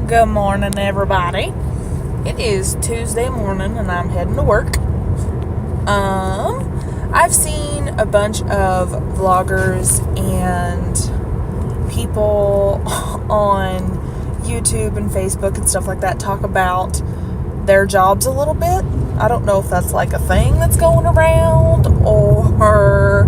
Good morning, everybody. It is Tuesday morning and I'm heading to work. I've seen a bunch of vloggers and people on YouTube and Facebook and stuff like that talk about their jobs a little bit. I don't know if that's like a thing that's going around or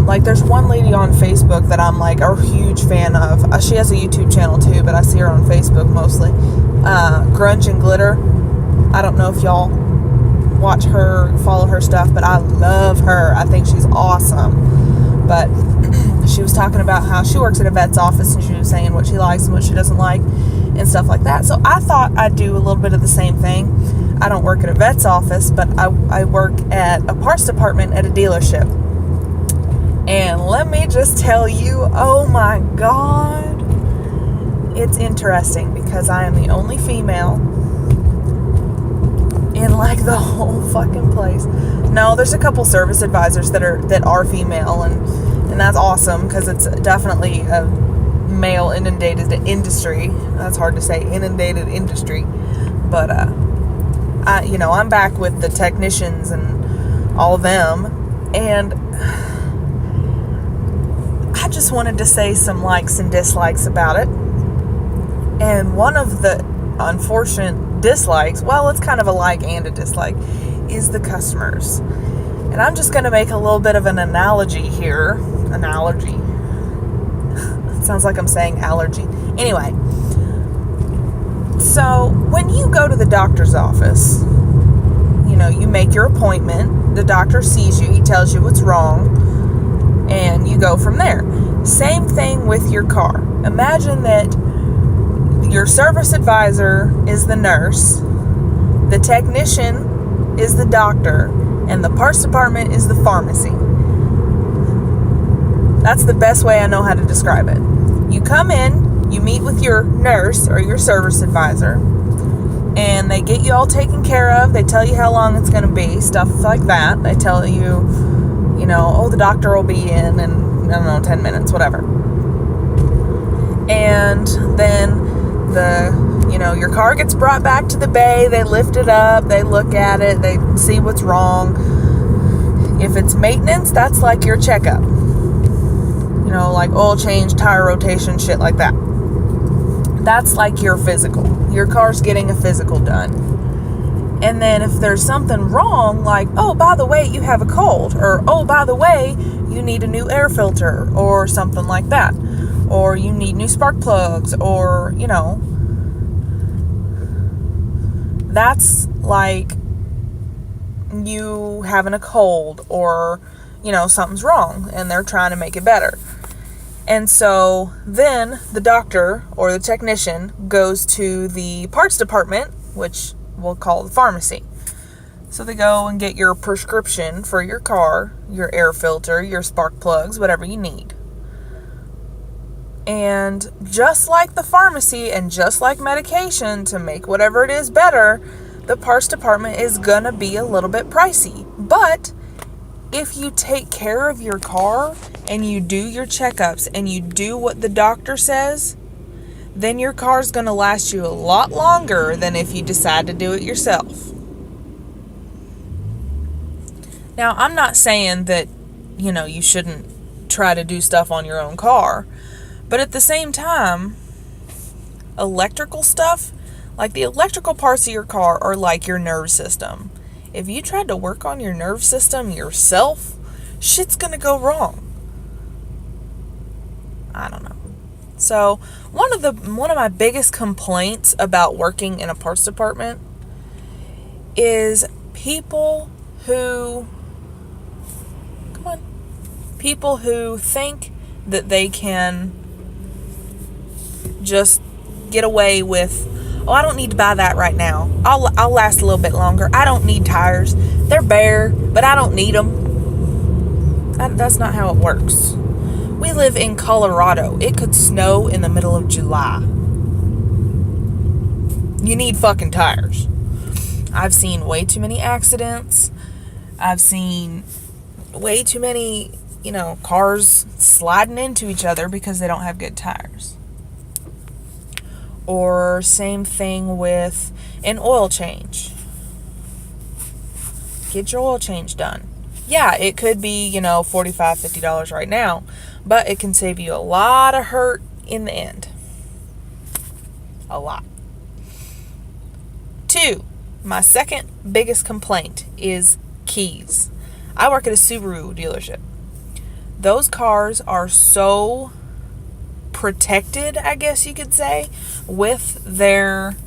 like there's one lady on Facebook that I'm like a huge fan of. She has a YouTube channel too, but I see her on Facebook mostly. Grunge and Glitter. I don't know if y'all watch her, follow her stuff, but I love her. I think she's awesome. But she was talking about how she works at a vet's office and she was saying what she likes and what she doesn't like and stuff like that. So I thought I'd do a little bit of the same thing. I don't work at a vet's office, but I work at a parts department at a dealership. And let me just tell you, oh my God, it's interesting because I am the only female in like the whole fucking place. No, there's a couple service advisors that are female, and that's awesome because it's definitely a male inundated industry. That's hard to say, inundated industry. But I'm back with the technicians and all of them, and I just wanted to say some likes and dislikes about it. And one of the unfortunate dislikes, well, it's kind of a like and a dislike, is the customers. And I'm just going to make a little bit of an analogy here. Analogy. It sounds like I'm saying allergy. Anyway. So, when you go to the doctor's office, you make your appointment. The doctor sees you. He tells you what's wrong. And you go from there. Same thing with your car. Imagine that your service advisor is the nurse, the technician is the doctor, and the parts department is the pharmacy. That's the best way I know how to describe it. You come in, you meet with your nurse or your service advisor, and they get you all taken care of. They tell you how long it's going to be, stuff like that. They tell you, the doctor will be in 10 minutes, whatever. And then your car gets brought back to the bay. They lift it up, they look at it, they see what's wrong. If it's maintenance, that's like your checkup. Like oil change, tire rotation, shit like that. That's like your physical. Your car's getting a physical done. And then if there's something wrong, like, oh, by the way, you have a cold, or, oh, by the way, you need a new air filter, or something like that, or you need new spark plugs, or, that's like you having a cold, or, something's wrong, and they're trying to make it better. And so then the doctor or the technician goes to the parts department, which we'll call the pharmacy. So they go and get your prescription for your car, your air filter, your spark plugs, whatever you need. And just like the pharmacy and just like medication, to make whatever it is better, the parts department is gonna be a little bit pricey. But if you take care of your car and you do your checkups and you do what the doctor says, then your car's going to last you a lot longer than if you decide to do it yourself. Now, I'm not saying that, you shouldn't try to do stuff on your own car, but at the same time, electrical stuff, like the electrical parts of your car are like your nerve system. If you tried to work on your nerve system yourself, shit's going to go wrong. I don't know. So, one of my biggest complaints about working in a parts department is people who think that they can just get away with, oh, I don't need to buy that right now. I'll last a little bit longer. I don't need tires. They're bare, but I don't need them. That's not how it works. We live in Colorado. It could snow in the middle of July. You need fucking tires. I've seen way too many accidents. I've seen way too many, cars sliding into each other because they don't have good tires. Or same thing with an oil change. Get your oil change done. Yeah, it could be, $45, $50 right now, but it can save you a lot of hurt in the end. A lot. 2, my second biggest complaint is keys. I work at a Subaru dealership. Those cars are so protected, I guess you could say, with their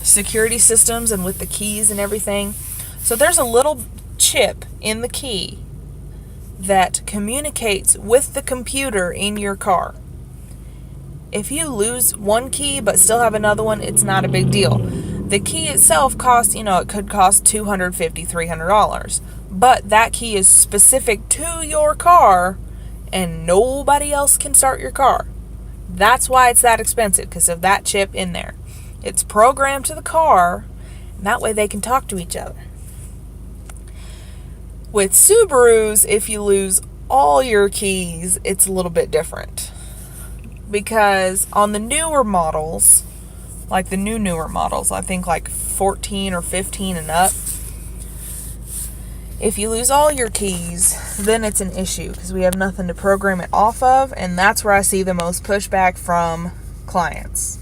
security systems and with the keys and everything. So there's a little chip in the key that communicates with the computer in your car. If you lose one key but still have another one, it's not a big deal. The key itself costs, it could cost $250, $300. But that key is specific to your car and nobody else can start your car. That's why it's that expensive, because of that chip in there. It's programmed to the car, and that way they can talk to each other. With Subarus, if you lose all your keys, it's a little bit different. Because on the newer models, like the newer models, I think like 14 or 15 and up, if you lose all your keys, then it's an issue because we have nothing to program it off of, and that's where I see the most pushback from clients.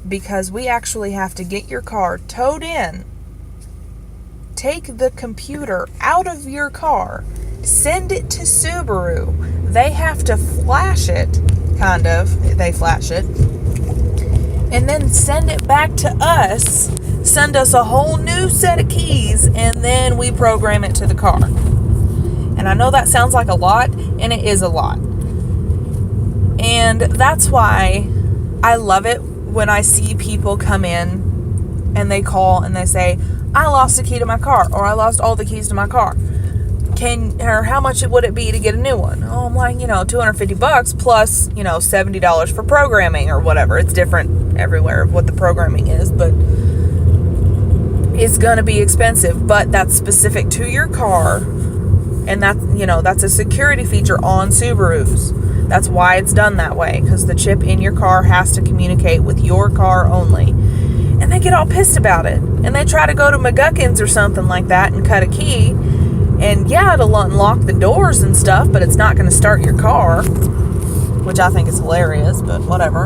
Because we actually have to get your car towed in, take the computer out of your car, send it to Subaru. They have to flash it, they flash it, and then send it back to us, send us a whole new set of keys, and then we program it to the car. And I know that sounds like a lot, and it is a lot. And that's why I love it when I see people come in and they call and they say, I lost the key to my car, or I lost all the keys to my car. Or how much would it be to get a new one? Oh, I'm like, $250 plus, $70 for programming or whatever. It's different everywhere of what the programming is, but it's going to be expensive. But that's specific to your car, and that's a security feature on Subarus. That's why it's done that way, because the chip in your car has to communicate with your car only. And they get all pissed about it, and they try to go to McGuckins or something like that and cut a key. And yeah, it'll unlock the doors and stuff, but it's not going to start your car, which I think is hilarious, but whatever.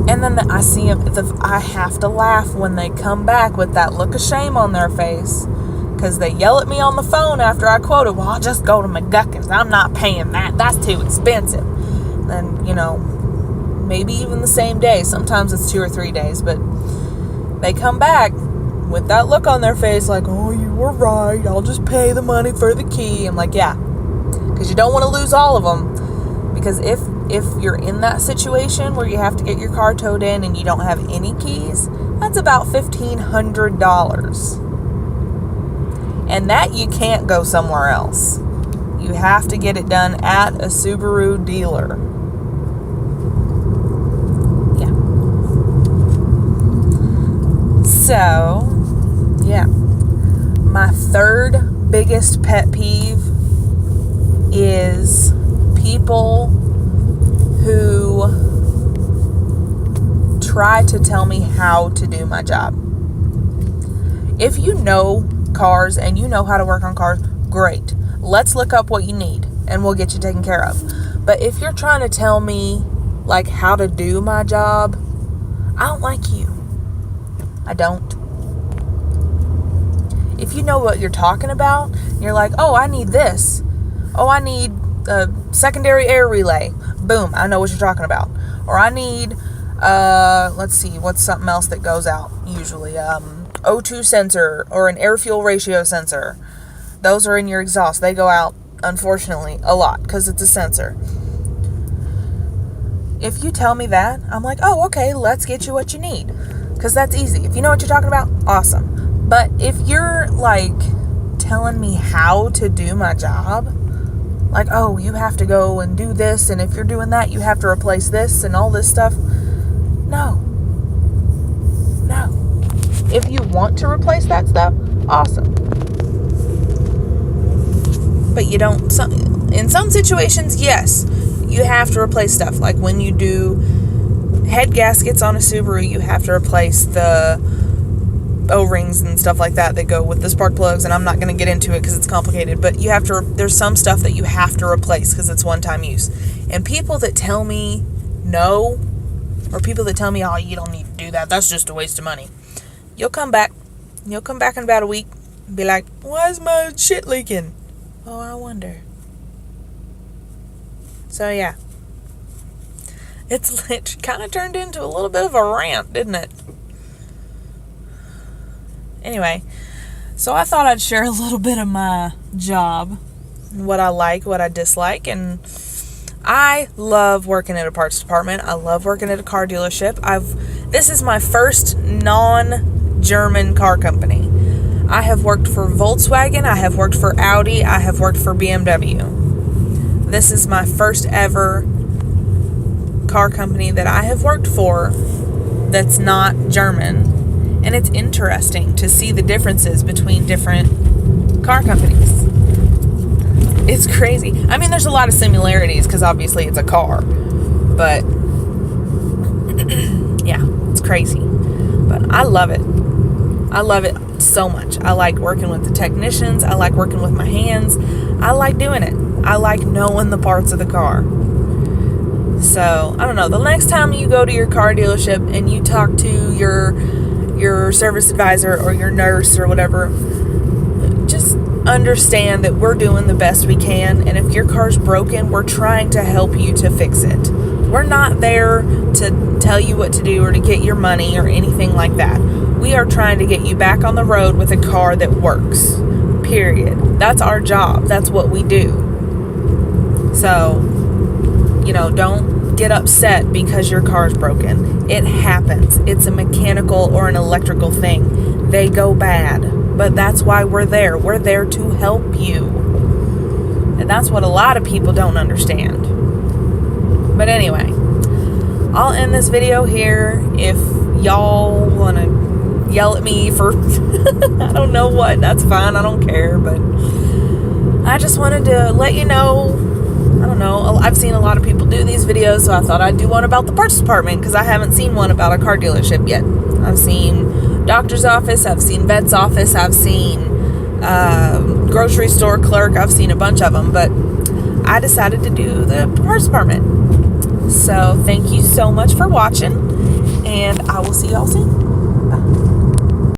And then I see them, I have to laugh when they come back with that look of shame on their face, because they yell at me on the phone after I quote it, well, I'll just go to McGuckins. I'm not paying that. That's too expensive. And, maybe even the same day. Sometimes it's 2 or 3 days, but they come back with that look on their face like, oh, you were right, I'll just pay the money for the key. I'm like, yeah, because you don't want to lose all of them. Because if you're in that situation where you have to get your car towed in and you don't have any keys, that's about $1,500. And that you can't go somewhere else. You have to get it done at a Subaru dealer. Yeah. So, yeah. My third biggest pet peeve is people who try to tell me how to do my job. If you know cars and you know how to work on cars, great. Let's look up what you need and we'll get you taken care of. But if you're trying to tell me like how to do my job, I don't like you. I don't. If you know what you're talking about, you're like, oh, I need this. Oh, I need a secondary air relay. Boom, I know what you're talking about. Or I need, let's see, what's something else that goes out usually? O2 sensor or an air fuel ratio sensor. Those are in your exhaust. They go out, unfortunately, a lot because it's a sensor. If you tell me that, I'm like, oh, okay, let's get you what you need. Because that's easy. If you know what you're talking about, awesome. But if you're like telling me how to do my job, like, oh, you have to go and do this, and if you're doing that, you have to replace this and all this stuff. No. If you want to replace that stuff, awesome. But you don't, in some situations, yes, you have to replace stuff. Like when you do head gaskets on a Subaru, you have to replace the O-rings and stuff like that go with the spark plugs, and I'm not going to get into it because it's complicated, but you have to, there's some stuff that you have to replace because it's one-time use. And people that tell me no, or people that tell me, oh, you don't need to do that, that's just a waste of money, you'll come back in about a week and be like, why is my shit leaking? Oh, I wonder. So yeah, it kind of turned into a little bit of a rant, didn't it? Anyway, so I thought I'd share a little bit of my job, what I like, what I dislike, and I love working at a parts department. I love working at a car dealership. This is my first non-German car company. I have worked for Volkswagen, I have worked for Audi, I have worked for BMW. This is my first ever car company that I have worked for that's not German. And it's interesting to see the differences between different car companies. It's crazy. I mean, there's a lot of similarities because obviously it's a car. But, yeah, it's crazy. But I love it. I love it so much. I like working with the technicians. I like working with my hands. I like doing it. I like knowing the parts of the car. So, I don't know. The next time you go to your car dealership and you talk to your service advisor or your nurse or whatever, just understand that we're doing the best we can, and if your car's broken, we're trying to help you to fix it. We're not there to tell you what to do or to get your money or anything like that. We are trying to get you back on the road with a car that works. Period. That's our job. That's what we do. So, don't get upset because your car's broken. It happens. It's a mechanical or an electrical thing. They go bad. But that's why we're there. We're there to help you. And that's what a lot of people don't understand. But anyway, I'll end this video here. If y'all want to yell at me for I don't know what, that's fine. I don't care. But I just wanted to let you know, I don't know, I've seen a lot of people do these videos, so I thought I'd do one about the parts department because I haven't seen one about a car dealership yet. I've seen doctor's office, I've seen vet's office, I've seen grocery store clerk, I've seen a bunch of them, but I decided to do the parts department. So thank you so much for watching, and I will see y'all soon.